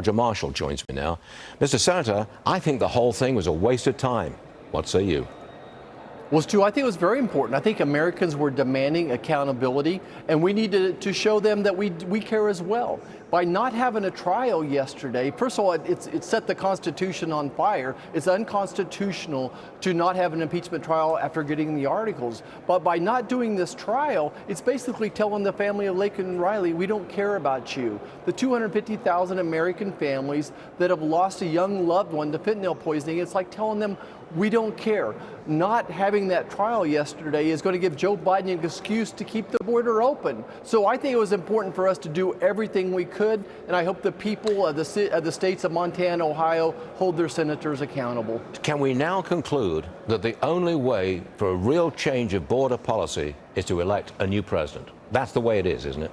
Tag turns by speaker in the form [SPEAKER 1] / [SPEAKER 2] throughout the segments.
[SPEAKER 1] Roger Marshall joins me now. Mr. Senator, I think the whole thing was a waste of time. What say you?
[SPEAKER 2] Well, Stu, I think it was very important. I think Americans were demanding accountability, and we needed to show them that we care as well. By not having a trial yesterday, first of all, it set the Constitution on fire. It's unconstitutional to not have an impeachment trial after getting the articles. But by not doing this trial, it's basically telling the family of Laken Riley, we don't care about you. The 250,000 American families that have lost a young loved one to fentanyl poisoning, it's like telling them, we don't care. Not having that trial yesterday is going to give Joe Biden an excuse to keep the border open. So I think it was important for us to do everything we could, and I hope the people of the states of Montana, Ohio, hold their senators accountable. Can
[SPEAKER 1] we now conclude that the only way for a real change of border policy is to elect a new president? That's the way it is, isn't it?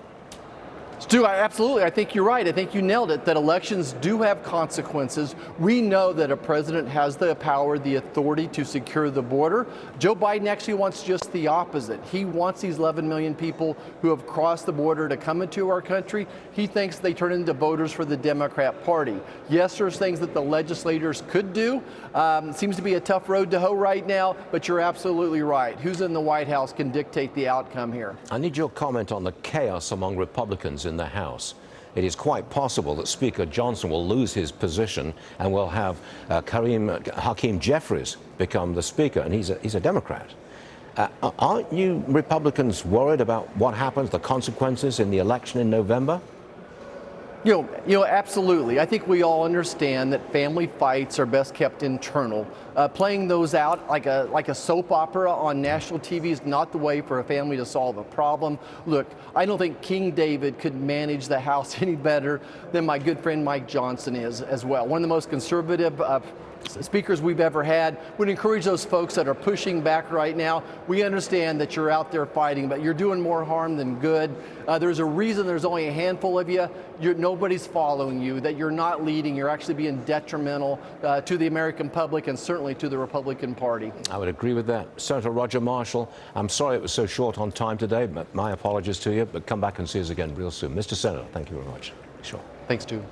[SPEAKER 2] Stu, absolutely. I think you're right. I think you nailed it, that elections do have consequences. We know that a president has the power, the authority to secure the border. Joe Biden actually wants just the opposite. He wants these 11 million people who have crossed the border to come into our country. He thinks they turn into voters for the Democrat Party. Yes, there's things that the legislators could do. It seems to be a tough road to hoe right now, but you're absolutely right. Who's in the White House can dictate the outcome here.
[SPEAKER 1] I need your comment on the chaos among Republicans in the House. It is quite possible that Speaker Johnson will lose his position and will have Hakeem Jeffries become the Speaker, and he's a Democrat. Aren't you Republicans worried about what happens, the consequences in the election in November?
[SPEAKER 2] You know, absolutely. I think we all understand that family fights are best kept internal. Playing those out like a soap opera on national TV is not the way for a family to solve a problem. Look, I don't think King David could manage the House any better than my good friend Mike Johnson is as well. One of the most conservative speakers we've ever had. Would encourage those folks that are pushing back right now. We understand that you're out there fighting, but you're doing more harm than good. There's a reason there's only a handful of you. Nobody's following you, that you're not leading. You're actually being detrimental to the American public and certainly to the Republican Party.
[SPEAKER 1] I would agree with that. Senator Roger Marshall, I'm sorry it was so short on time today, but my apologies to you, but come back and see us again real soon. Mr. Senator, thank you very much.
[SPEAKER 2] Sure. Thanks, Stu.